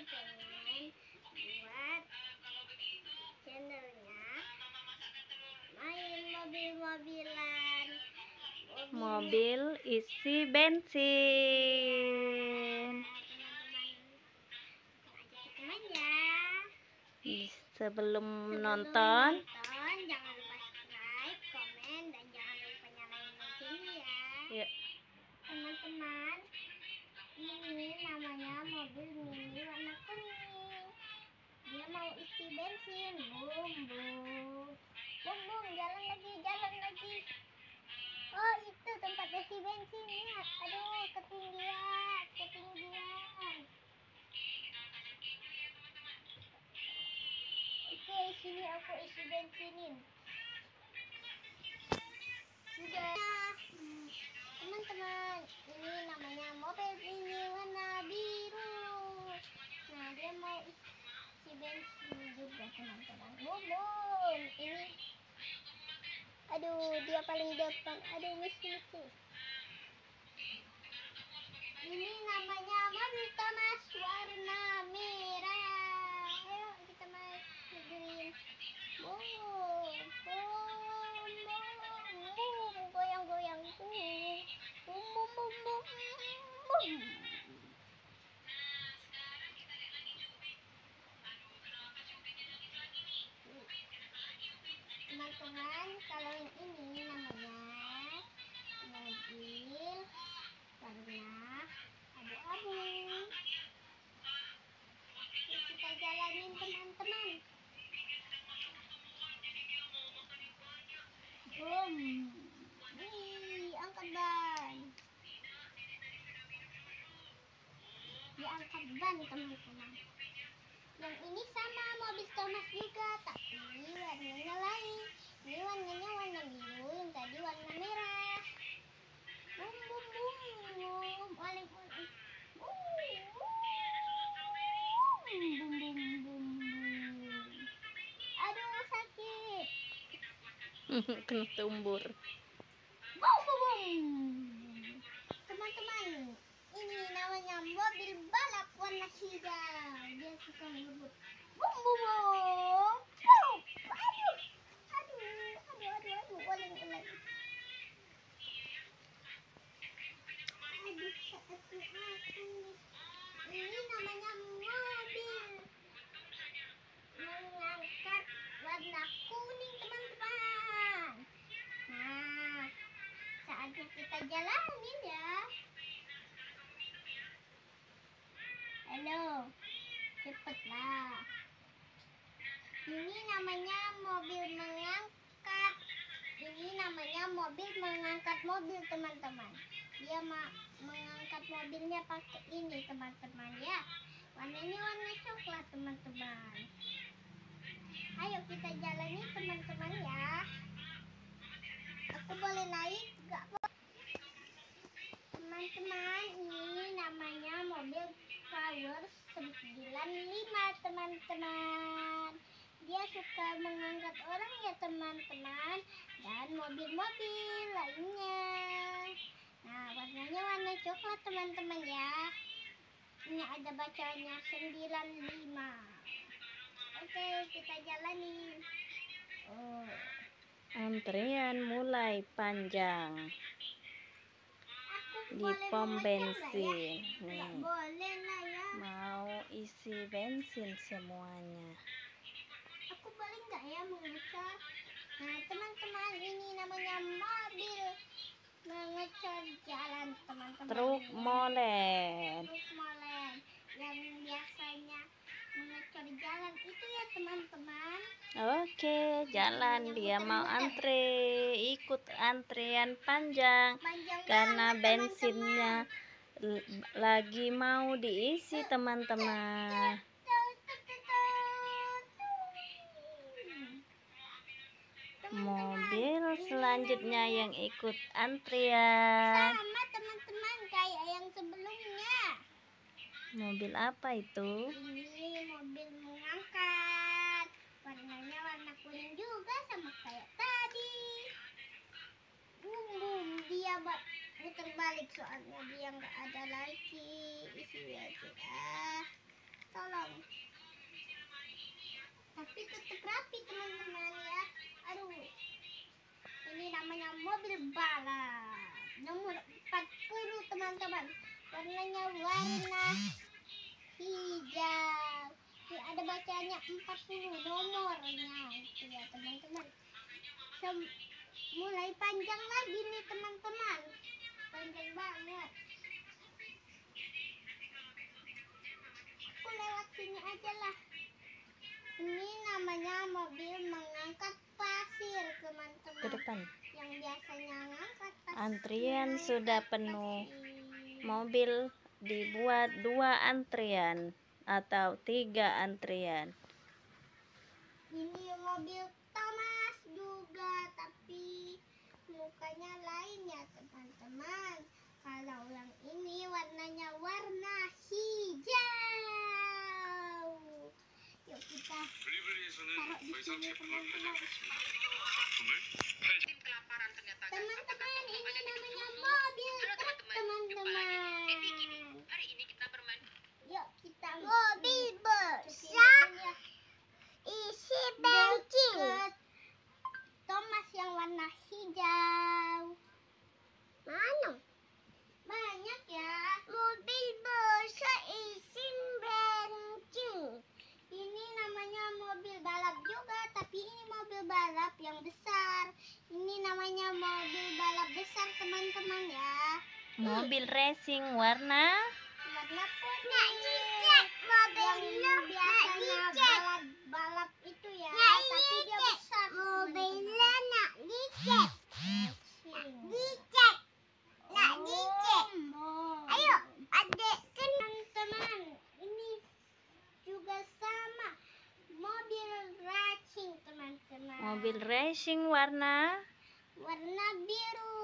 pengen buat channelnya main mobil-mobilan, mobil isi bensin. Sebelum nonton, jangan lupa subscribe, komen, dan jangan lupa nyalain loncengnya ya. Teman-teman, ini namanya mobil mini warna kuning. Dia mau isi bensin. Bum bum bum bum, jalan lagi. Oh, itu tempat isi bensinnya. Aduh, ketinggian. Oke, sini aku isi bensinin. Sudah. Teman-teman, ini namanya mobil mini warna biru. Nah, dia mau isi bensin juga, teman-teman. Bum ini. Aduh, dia paling depan. Aduh, misi. Ini namanya mobil Thomas warna merah. Ayo kita main. Bum, goyang. Bum. Teman-teman, kalau yang ini namanya mobil warna abu-abu. Kita jalanin, teman-teman. Bum. Angkat ban. Diangkat ban, teman-teman. Yang ini sama mobil Thomas juga, tapi warnanya lain. Ini warnanya warna biru, yang tadi warna merah. Bum. Oleng. Bum. Aduh, sakit. kena tumbur. Bum. Teman-teman, ini namanya mobil balap warna hijau. Dia suka ngebut. Bum. Aduh, oleng. Ini namanya mobil mengangkat warna kuning, teman-teman. Nah, saatnya kita jalanin ya. Halo, cepetlah. Ini namanya mobil mengangkat. Ini namanya mobil mengangkat mobil, teman-teman. Dia mengangkat mobilnya pakai ini, teman-teman ya. Warnanya warna coklat, teman-teman. Ayo kita jalani, teman-teman ya. Aku boleh naik enggak? Teman-teman, ini namanya mobil Power 95, teman-teman. Dia suka mengangkat orang ya, teman-teman, dan mobil-mobil lainnya. Nah, warnanya warna coklat, teman-teman ya. Ini ada bacanya 95. Oke, kita jalani. Antrean mulai panjang di pom bensin. Nih, mau isi bensin semuanya. Aku boleh nggak ya mengecor? Nah, teman-teman, ini namanya mobil mengecor jalan, teman-teman. Truk molen. Yang biasanya mengecor jalan itu ya, teman-teman. Oke, jalan. Dia mau antre, ikut antrean panjang karena bensinnya lagi mau diisi, teman-teman. Mobil selanjutnya yang ikut antrian. Sama, teman-teman, kayak yang sebelumnya. Mobil apa itu? Ini mobil mengangkat. Warnanya warna kuning juga sama kayak tadi. Bum. Dia muter balik soalnya dia nggak ada lagi. Isi aja. Tolong. mobil balap nomor 40 teman-teman. Warnanya warna hijau. Ini ada bacanya 40 nomornya itu ya teman-teman. Mulai panjang lagi nih teman-teman. Panjang banget. Aku lewat sini aja lah. Ini namanya mobil mengangkat pasir teman-teman. Ke depan. Yang biasanya ngangkat pasir. Antrian sudah penuh. Mobil dibuat 2 antrian atau 3 antrian. Ini mobil Thomas juga, tapi mukanya lain ya teman-teman. Kalau yang ini warnanya warna hijau. Yuk kita taruh di sini teman-teman. Teman-teman, ini namanya mobil truk teman-teman. Yuk kita mobil besar isi bensin. Thomas yang warna hijau. Mana? Banyak ya. Mobil besar isi bensin. Ini namanya mobil balap juga, tapi ini mobil balap yang besar. Ini namanya mobil balap besar teman-teman ya. Mobil racing warna putih. Yang biasanya balap itu ya, tapi dia besar. Mobilnya nak dicek. Ayo, adik teman-teman. Ini juga sama. Mobil racing teman-teman. mobil racing warna biru.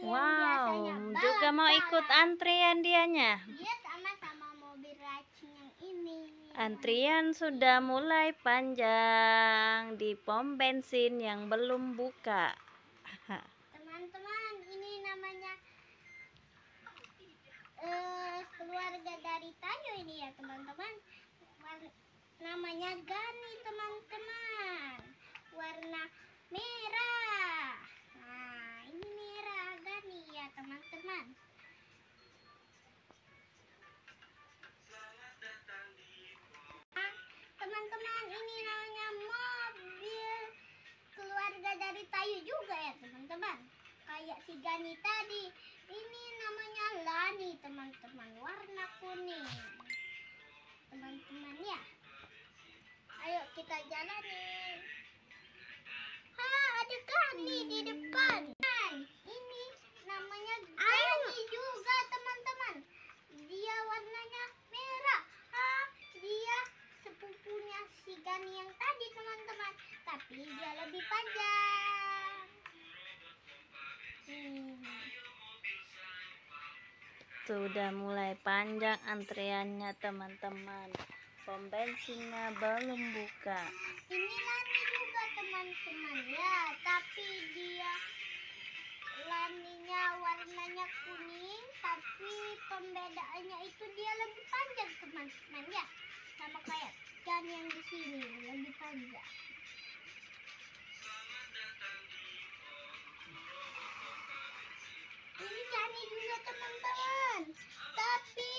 Yang wow, biasanya juga mau balap-balap. ikut antrian dianya. Dia sama mobil racing yang ini. Antrian sudah mulai panjang di pom bensin yang belum buka. Teman-teman, ini namanya keluarga dari Tayo ini ya teman-teman. Namanya Gani teman-teman. Warna merah. Nah, ini merah Gani ya teman-teman. Teman-teman, ini namanya mobil keluarga dari Tayo juga ya teman-teman. Kayak si Gani tadi. Ini namanya Lani teman-teman. Warna kuning. Teman-teman ya. Ayo kita jalanin. Ada Gani di depan. Ini namanya Gani juga teman-teman. Dia warnanya merah. Dia sepupunya si Gani yang tadi teman-teman. Tapi dia lebih panjang. Sudah mulai panjang antriannya teman-teman. Pom bensinnya belum buka. Ini Lani juga teman-teman ya, tapi dia Laninya warnanya kuning, tapi pembedaannya itu dia lebih panjang teman-teman ya, sama kayak Gan yang di sini lebih panjang. Ini Gani juga teman-teman, tapi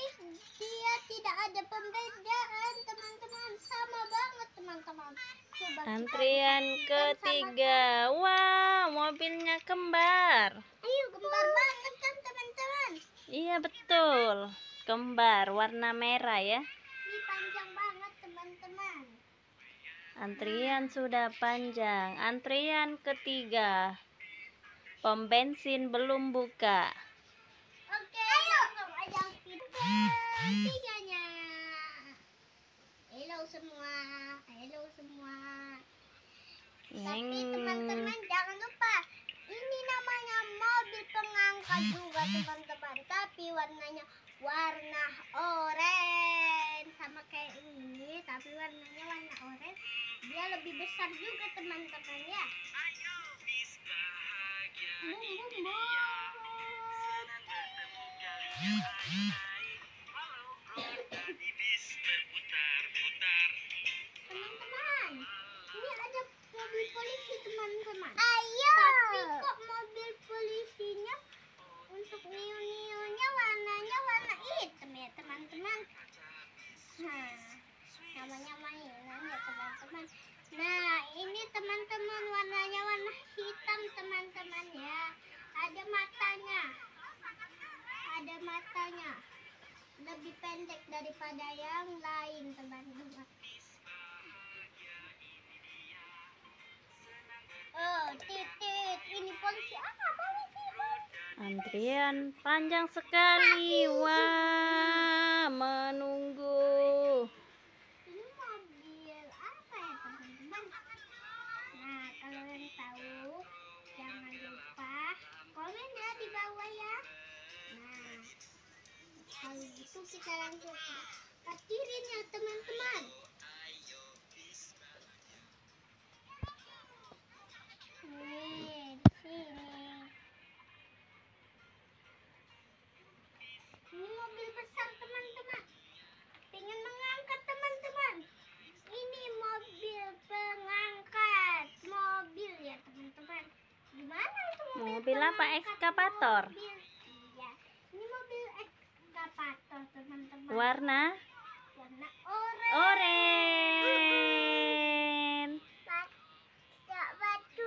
dia tidak ada pembedaan teman-teman, sama banget teman-teman. Coba kita Antrian perhatikan ketiga. Wow, mobilnya kembar. Ayo, kembar banget kan teman-teman. Iya betul, kembar warna merah ya. Ini panjang banget teman-teman. Antrian sudah panjang. Antrian ketiga. Pom bensin belum buka. Oke, langsung aja kita ketiganya. Halo semua, halo semua. Tapi teman-teman jangan lupa, ini namanya mobil pengangkat juga teman-teman. Tapi warnanya warna oranye, sama kayak ini. Tapi warnanya warna oranye. Dia lebih besar juga teman-teman ya. Bum, bum, bum. Teman-teman, ini ada mobil polisi teman-teman. Ayo. Tapi kok mobil polisi namanya mainan ya teman-teman. Nah ini teman-teman warnanya warna hitam teman-teman ya. Ada matanya lebih pendek daripada yang lain teman-teman. Oh titit, ini polisi apa polisi? Antrian panjang sekali. Wah, menunggu. Ini mobil apa ya teman-teman? Nah kalau yang tahu jangan lupa komen ya di bawah ya. Nah kalau gitu kita langsung parkirin ya teman-teman. Nih di sini. Ini mobil besar teman-teman. Pengen mengangkat teman-teman. Ini mobil pengangkat mobil ya teman-teman. Gimana itu Mobil apa? pengangkat Ekskavator. mobil? Iya, ini mobil ekskavator teman-teman. Warna oranye. oranye.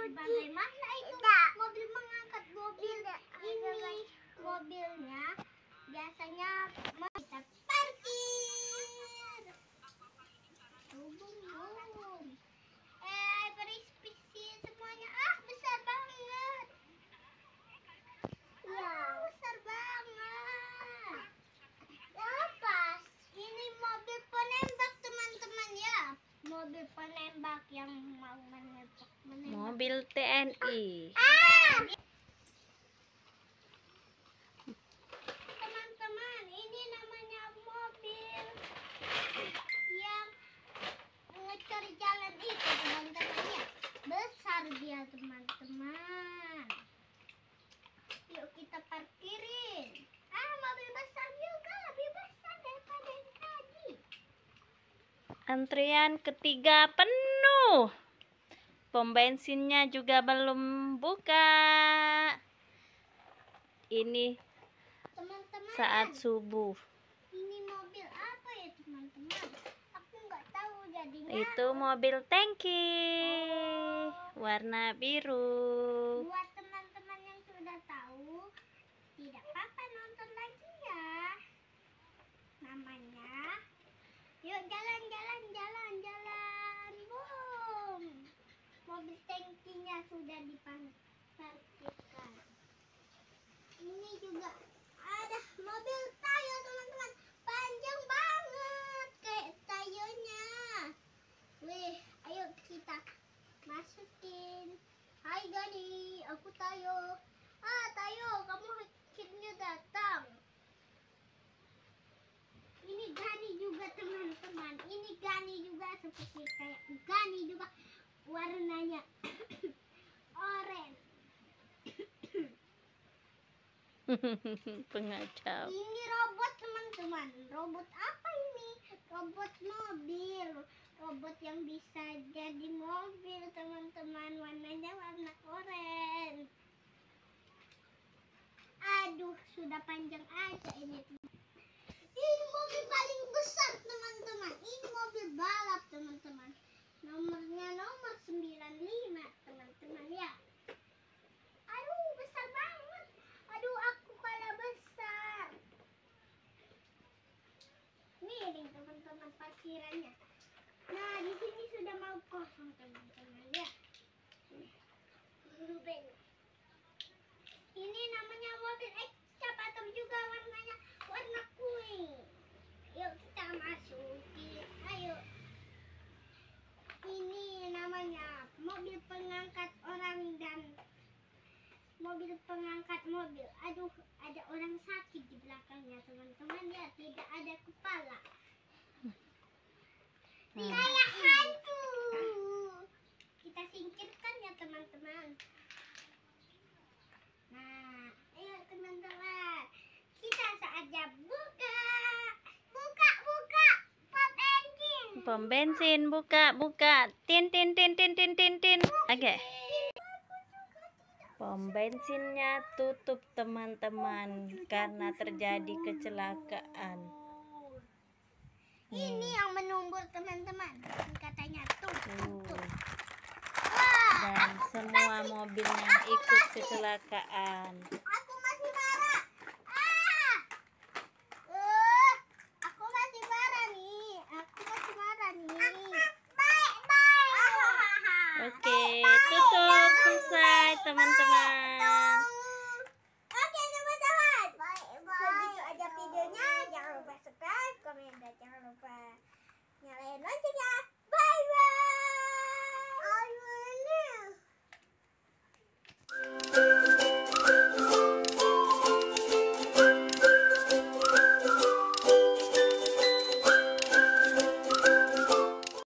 Bagaimana itu mobil mengangkat mobil? Ini mobilnya biasanya kita parkir. Bum. Berisik semuanya. Besar banget. Ya, besar banget. Lepas. Ini mobil penembak teman-teman ya. Mobil penembak yang mau menembak. Mobil TNI. Teman-teman, ini namanya mobil yang ngecari jalan itu teman-teman ya. Besar dia teman-teman. Yuk kita parkirin. Mobil besar juga lebih besar daripada yang tadi. Antrian ketiga penuh. Pom bensinnya juga belum buka. Ini Teman-teman, saat subuh. ini mobil apa ya teman-teman? Aku nggak tahu jadinya. Itu mobil tangki warna biru. Buat teman-teman yang sudah tahu, tidak apa-apa nonton lagi ya. Namanya, yuk jalan. Boom. Mobil tangkinya sudah diparkirkan. Ini juga ada mobil Tayo teman-teman, panjang banget kayak Tayonya. Wih, ayo kita masukin. Hai Gani, aku Tayo. Tayo, kamu akhirnya datang. Ini Gani juga teman-teman. Ini Gani juga seperti kayak Gani juga. Warnanya oranye. Pengacau. Ini robot teman-teman. Robot apa ini? Robot mobil. Robot yang bisa jadi mobil teman-teman. Warnanya warna oranye. Aduh, sudah panjang aja ini. Ini mobil paling besar teman-teman. Ini mobil balap teman-teman. Nomornya nomor 95 teman-teman ya. Aduh, besar banget. Aduh, aku kalah besar. Miring teman-teman parkirannya. Nah, di sini sudah mau kosong teman-teman ya. Ini namanya mobil ekskavator juga, warnanya warna kuning. Yuk kita masukin. Ayo. Ini namanya mobil pengangkat orang dan mobil pengangkat mobil. Aduh, ada orang sakit di belakangnya teman-teman ya. Tidak ada kepala. Kayak hantu. Kita singkirkan ya teman-teman. Nah, ayo teman-teman. Kita saatnya buka. Pom bensin buka. Tin. Oke. Pom bensinnya tutup teman-teman karena terjadi kecelakaan. Ini yang menunggu kabur teman-teman. Katanya tuh. Tuh. Wah, Dan semua mobilnya ikut kecelakaan.